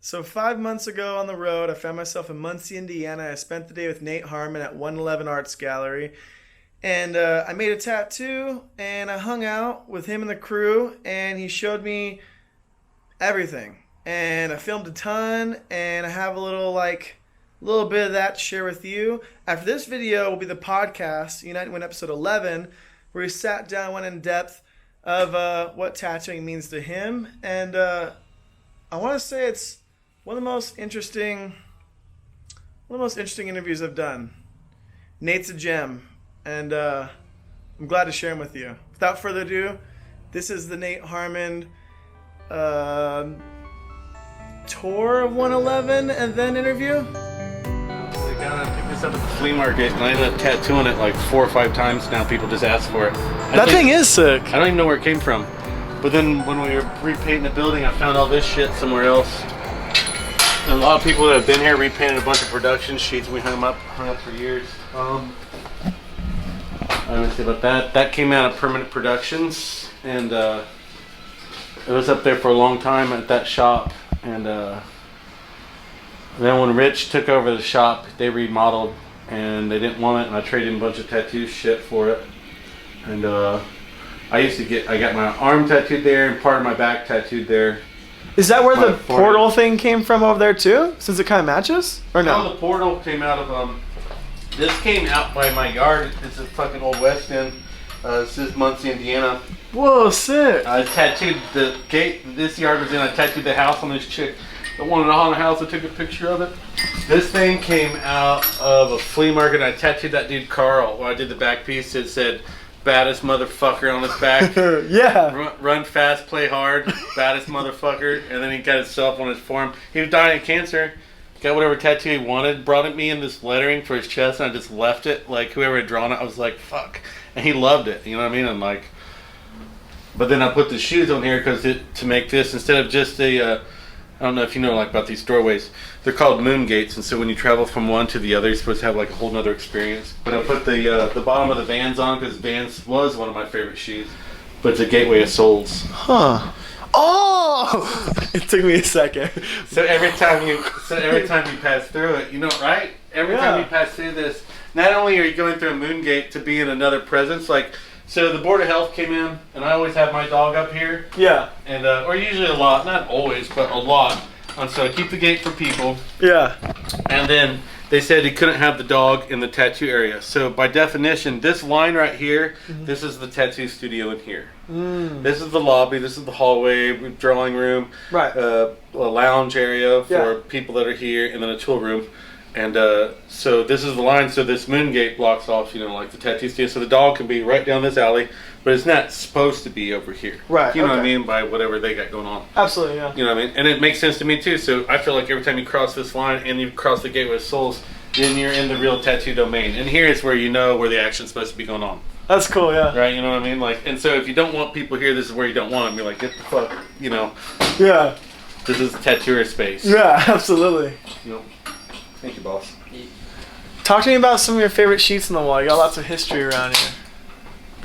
So 5 months ago on the road, I found myself in Muncie, Indiana. I spent the day with Nate Harmon at 111 Arts Gallery. And I made a tattoo, and I hung out with him and the crew, and he showed me everything. And I filmed a ton, and I have a little bit of that to share with you. After this video will be the podcast, United Win episode 11, where we sat down and went in depth of what tattooing means to him. And I want to say it's one of the most interesting interviews I've done. Nate's a gem, and I'm glad to share him with you. Without further ado, this is the Nate Harmon tour of 111 and then interview. They picked this up at the flea market, and I ended up tattooing it like 4 or 5 times now. People just ask for it. That thing is sick. I don't even know where it came from. But then when we were repainting the building, I found all this shit somewhere else. And a lot of people that have been here repainted a bunch of production sheets. We hung up for years. Let me see about that. That came out of Permanent Productions, and it was up there for a long time at that shop. And then when Rich took over the shop, they remodeled, and they didn't want it, and I traded in a bunch of tattoo shit for it. And I got my arm tattooed there and part of my back tattooed there. Is that where the portal thing came from over there too? Since it kind of matches? Or no? No, the portal came out of, this came out by my yard. It's a fucking old West End. This is Muncie, Indiana. Whoa, sick. I tattooed the gate this yard was in. I tattooed the house on this chick that wanted to haul the house. I took a picture of it. This thing came out of a flea market. I tattooed that dude Carl. When I did the back piece, it said, "Baddest motherfucker" on his back. Yeah. Run fast, play hard, baddest motherfucker. And then he got himself on his forearm. He was dying of cancer. Got whatever tattoo he wanted. Brought it me in this lettering for his chest, and I just left it. Like whoever had drawn it, I was like, "Fuck," and he loved it. You know what I mean? And like, but then I put the shoes on here because to make this instead of just a. I don't know if you know like about these doorways. They're called moon gates, and so when you travel from one to the other, you're supposed to have like a whole nother experience. But I put the bottom of the Vans on because Vans was one of my favorite shoes. But it's a gateway of souls. Huh. Oh! It took me a second. So every time you pass through it, you know, right? Every time you pass through this, not only are you going through a moon gate to be in another presence, like. So the Board of Health came in, and I always have my dog up here. Yeah. And or usually a lot, not always, but a lot. And so I keep the gate for people. Yeah. And then they said you couldn't have the dog in the tattoo area. So by definition, this line right here, this is the tattoo studio in here. This is the lobby. This is the hallway, drawing room, right? A lounge area for people that are here, and then a tool room. And so this is the line, so this moon gate blocks off, like the tattoo studio. So the dog can be right down this alley, but it's not supposed to be over here. Right. You know what I mean? By whatever they got going on. Absolutely, yeah. You know what I mean? And it makes sense to me too. So I feel like every time you cross this line and you cross the gateway of souls, then you're in the real tattoo domain. And here is where you know where the action's supposed to be going on. That's cool, yeah. Right, you know what I mean? Like, and so if you don't want people here, this is where you don't want them. You're like, get the fuck, Yeah. This is tattooer space. Yeah, absolutely. Thank you, boss. Talk to me about some of your favorite sheets on the wall. You got lots of history around here.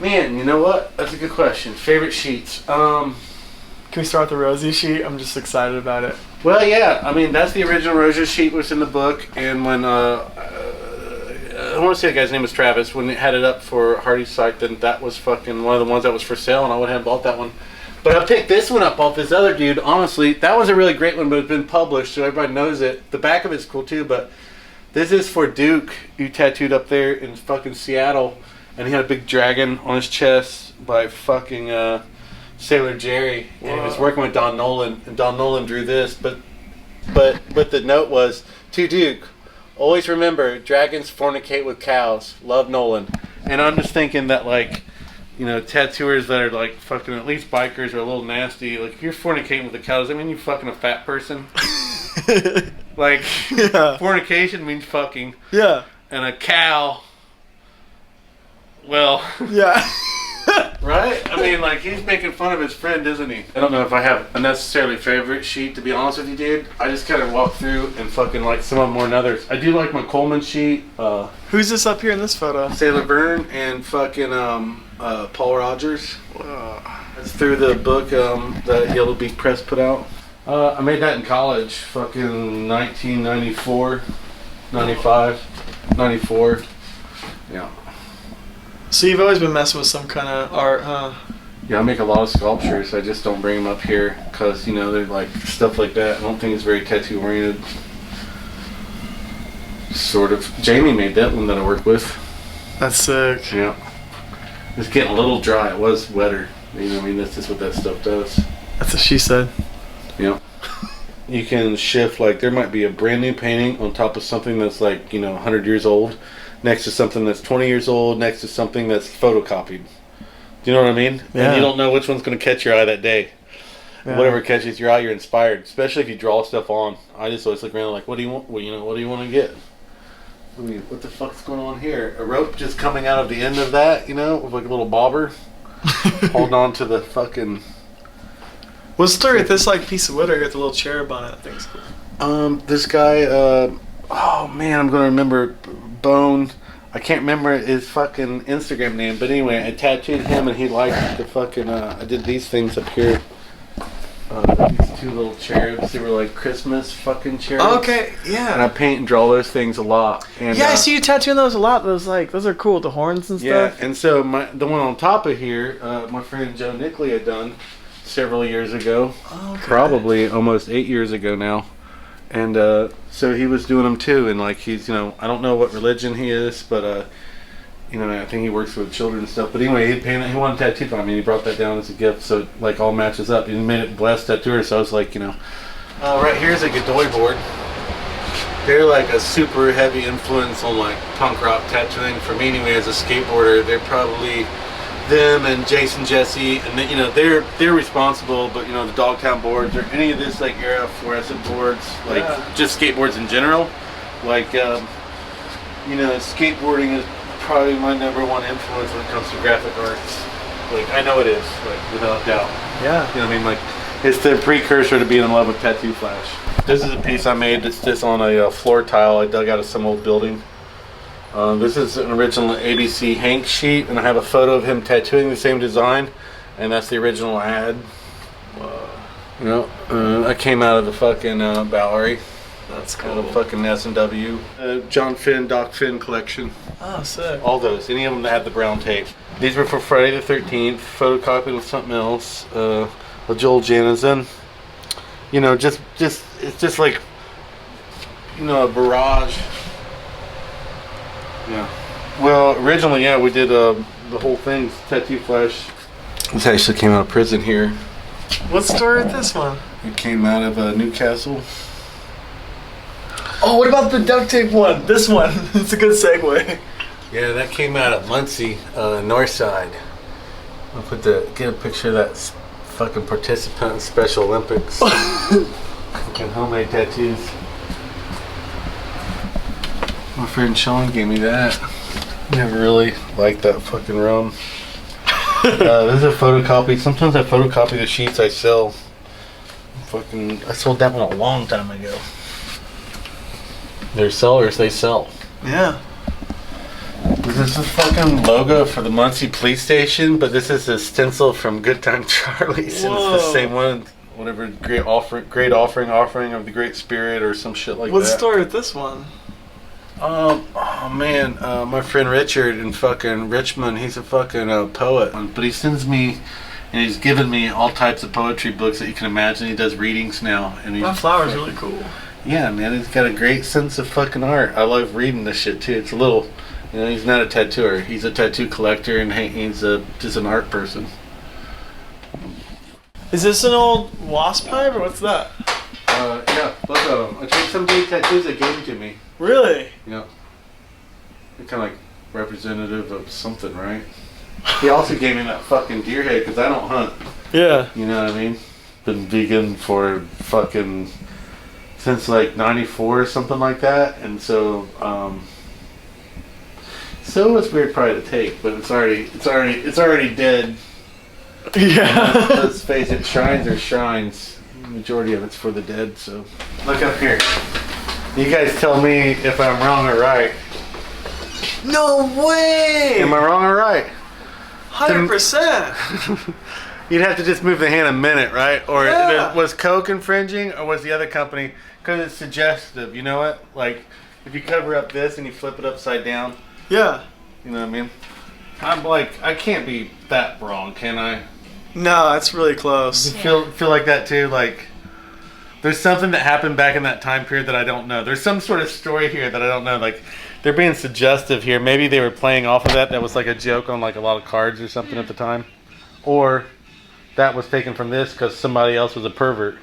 Man, you know what? That's a good question. Favorite sheets. Can we start with the Rosie sheet? I'm just excited about it. Well, yeah. I mean, that's the original Rosie sheet was in the book. And when, I want to say the guy's name was Travis. When they had it up for Hardy's site, then that was fucking one of the ones that was for sale. And I went ahead and bought that one. But I picked this one up off this other dude. Honestly, that was a really great one, but it's been published, so everybody knows it. The back of it's cool, too, but... This is for Duke, who tattooed up there in fucking Seattle, and he had a big dragon on his chest by fucking Sailor Jerry, and he was working with Don Nolan, and Don Nolan drew this, but the note was, to Duke, always remember, dragons fornicate with cows, love Nolan. And I'm just thinking that, like, tattooers that are, like, fucking, at least bikers are a little nasty, like, if you're fornicating with the cows, I mean, you fucking a fat person. Like, fornication means fucking. Yeah. And a cow, well. Yeah. Right? I mean, like, he's making fun of his friend, isn't he? I don't know if I have a necessarily favorite sheet, to be honest with you, dude. I just kind of walk through and fucking like some of them more than others. I do like my Coleman sheet. Who's this up here in this photo? Sailor Verne and fucking Paul Rogers. That's through the book that Yellow Beak Press put out. I made that in college, fucking 1994, 95, 94. Yeah. So you've always been messing with some kind of art, huh? Yeah, I make a lot of sculptures. I just don't bring them up here because, you know, they're like stuff like that. I don't think it's very tattoo oriented. Sort of. Jamie made that one that I work with. That's sick. Yeah. It's getting a little dry. It was wetter. You know what I mean? That's just what that stuff does. That's what she said. Yeah. You can shift, like, there might be a brand new painting on top of something that's like, you know, 100 years old, next to something that's 20 years old, next to something that's photocopied. Do you know what I mean? Yeah. And you don't know which one's going to catch your eye that day. Yeah. Whatever catches your eye, you're inspired. Especially if you draw stuff on. I just always look around like, what do you want? Well, you know, what do you want to get? I mean, what the fuck's going on here? A rope just coming out of the end of that, you know, with like a little bobber, holding on to the fucking. What's the story with this like piece of wood right here with the little cherub on it? I think it's cool. This guy. Oh man, I'm gonna remember Bone. I can't remember his fucking Instagram name, but anyway, I tattooed him and he liked the fucking, I did these things up here. These two little cherubs, they were like Christmas fucking cherubs. Okay, yeah. And I paint and draw those things a lot. And, yeah, I see you tattooing those a lot. Those are cool, the horns and stuff. Yeah, and so the one on top of here, my friend Joe Nickley had done several years ago. Okay. Probably almost 8 years ago now. And so he was doing them too, and like he's, you know, I don't know what religion he is, but you know, I think he works with children and stuff. But anyway, he wanted tattooed on me, and he brought that down as a gift, so it like all matches up. He made it blessed tattooer, so I was like, you know, right here's a Godoy board. They're like a super heavy influence on like punk rock tattooing. For me anyway, as a skateboarder, they're probably them and Jason Jesse, and then, you know, they're responsible, but you know, the Dogtown boards or any of this like era fluorescent boards, like just skateboards in general, like you know, skateboarding is probably my #1 influence when it comes to graphic arts. Like, I know it is, like, without doubt. Yeah. You know what I mean? Like, it's the precursor to being in love with Tattoo Flash. This is a piece I made that's just on a floor tile I dug out of some old building. This is an original ABC Hank sheet, and I have a photo of him tattooing the same design, and that's the original ad. You know, I came out of the fucking Bowery. That's cool. Out of fucking S&W. John Finn, Doc Finn collection. Oh, sick. All those. Any of them that had the brown tape. These were for Friday the 13th, photocopied with something else. A Joel Janison. You know, just it's just like, you know, a barrage. Yeah. Well, originally, yeah, we did the whole thing, Tattoo Flash. This actually came out of prison here. What's the story with this one? It came out of Newcastle. Oh, what about the duct tape one? This one. It's a good segue. Yeah, that came out of Muncie, North Side. I'll get a picture of that fucking participant in Special Olympics. Fucking homemade tattoos. My friend Sean gave me that. Never really liked that fucking rum. This is a photocopy. Sometimes I photocopy the sheets I sell. I sold that one a long time ago. They're sellers, they sell. Yeah. This is a fucking logo for the Muncie Police Station, but this is a stencil from Good Time Charlie's. And it's the same one. Whatever, great offering of the Great Spirit or some shit like What's that. the story with this one? Oh man, my friend Richard in fucking Richmond, he's a fucking poet. But he sends me, and he's given me all types of poetry books that you can imagine. He does readings now. And That flower's really cool. Yeah, man, he's got a great sense of fucking art. I love reading this shit too. It's a little, you know, he's not a tattooer. He's a tattoo collector, and he's just an art person. Is this an old wasp hive, or what's that? Yeah, both of them. I took some big tattoos that gave them to me. Really? Yeah. They're kind of like representative of something, right? He also gave me that fucking deer head because I don't hunt. Yeah. You know what I mean? Been vegan for fucking since like '94 or something like that, and so it's weird probably to take, but it's already dead. Yeah. Let's face it, shrines are shrines. The majority of it's for the dead. So look up here. You guys tell me if I'm wrong or right. No way! Am I wrong or right? 100%. You'd have to just move the hand a minute, right? Or Yeah. was Coke infringing, or was the other company? Because it's suggestive. You know what? Like if you cover up this and you flip it upside down. Yeah. You know what I mean? I'm like, I can't be that wrong, can I? No, that's really close. Feel like that too. Like there's something that happened back in that time period that I don't know. There's some sort of story here that I don't know. Like they're being suggestive here. Maybe they were playing off of that. That was like a joke on like a lot of cards or something at the time, or that was taken from this because somebody else was a pervert.